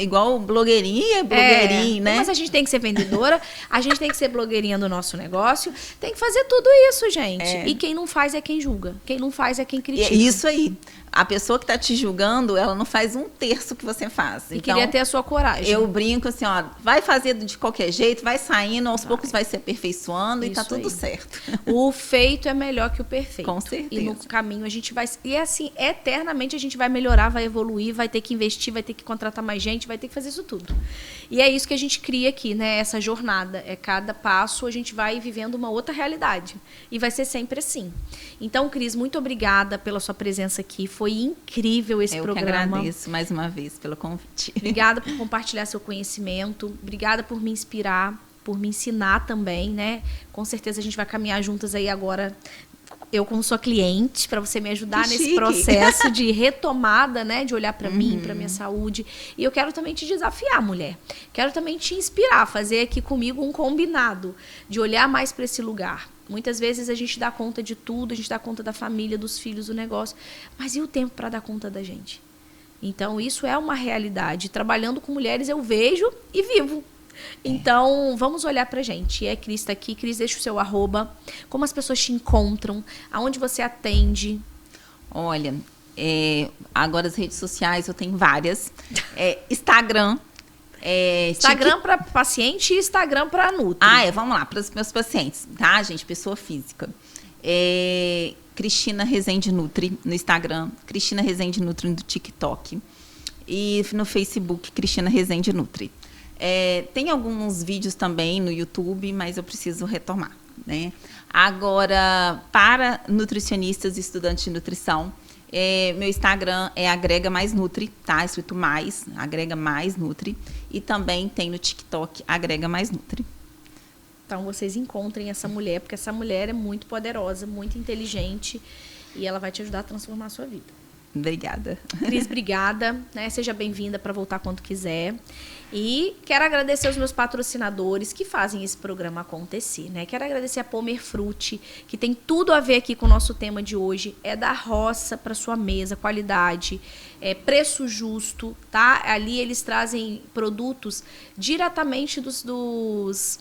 igual blogueirinha, blogueirinho, né? Mas a gente tem que ser vendedora, a gente tem que ser blogueirinha do nosso negócio, tem que fazer tudo isso, gente. E quem não faz é quem julga, quem não faz é quem critica. Isso aí. A pessoa que está te julgando, ela não faz um terço que você faz. E então, queria ter a sua coragem. Eu brinco assim, ó, vai fazer de qualquer jeito, vai saindo, aos poucos vai se aperfeiçoando e tá tudo certo. O feito é melhor que o perfeito. Com certeza. E no caminho a gente vai... E assim, eternamente a gente vai melhorar, vai evoluir, vai ter que investir, vai ter que contratar mais gente, vai ter que fazer isso tudo. E é isso que a gente cria aqui, né? Essa jornada. É cada passo a gente vai vivendo uma outra realidade. E vai ser sempre assim. Então, Cris, muito obrigada pela sua presença aqui. Foi incrível esse programa. Eu que agradeço mais uma vez pelo convite. Obrigada por compartilhar seu conhecimento. Obrigada por me inspirar, por me ensinar também, né? Com certeza a gente vai caminhar juntas aí agora. Eu como sua cliente, para você me ajudar nesse processo de retomada, né? De olhar para mim, para minha saúde. E eu quero também te desafiar, mulher. Quero também te inspirar, fazer aqui comigo um combinado de olhar mais para esse lugar. Muitas vezes a gente dá conta de tudo, a gente dá conta da família, dos filhos, do negócio. Mas e o tempo para dar conta da gente? Então, isso é uma realidade. Trabalhando com mulheres, eu vejo e vivo. Então, vamos olhar pra gente. E Cris tá aqui. Cris, deixa o seu @. Como as pessoas te encontram? Aonde você atende? Olha, agora as redes sociais eu tenho várias. Instagram. Instagram para paciente e Instagram para nutri. Vamos lá, para os meus pacientes, tá, gente? Pessoa física. Cristina Rezende Nutri no Instagram, Cristina Rezende Nutri no TikTok e no Facebook, Cristina Rezende Nutri. Tem alguns vídeos também no YouTube, mas eu preciso retomar, né? Agora, para nutricionistas e estudantes de nutrição, meu Instagram é Agrega Mais Nutri, tá? Escrito mais, Agrega Mais Nutri. E também tem no TikTok Agrega Mais Nutri. Então, vocês encontrem essa mulher, porque essa mulher é muito poderosa, muito inteligente e ela vai te ajudar a transformar a sua vida. Obrigada. Cris, obrigada, né? Seja bem-vinda para voltar quando quiser. E quero agradecer aos meus patrocinadores que fazem esse programa acontecer, né? Quero agradecer a Pomer Frutti, que tem tudo a ver aqui com o nosso tema de hoje. É da roça para sua mesa, qualidade, preço justo, tá? Ali eles trazem produtos diretamente dos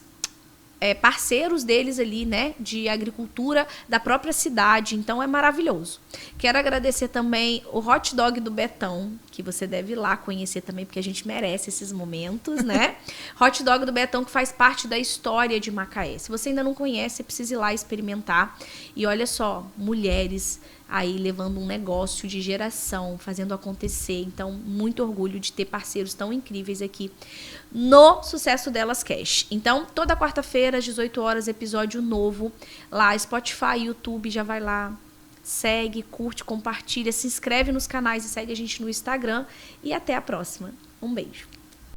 parceiros deles ali, né, de agricultura da própria cidade, então é maravilhoso. Quero agradecer também o Hot Dog do Betão, que você deve ir lá conhecer também, porque a gente merece esses momentos, né? Hot Dog do Betão, que faz parte da história de Macaé. Se você ainda não conhece, você precisa ir lá experimentar. E olha só, mulheres aí levando um negócio de geração, fazendo acontecer. Então, muito orgulho de ter parceiros tão incríveis aqui no Sucesso Delas Cash. Então, toda quarta-feira, às 18 horas, episódio novo lá, Spotify, YouTube, já vai lá. Segue, curte, compartilha, se inscreve nos canais e segue a gente no Instagram. E até a próxima. Um beijo.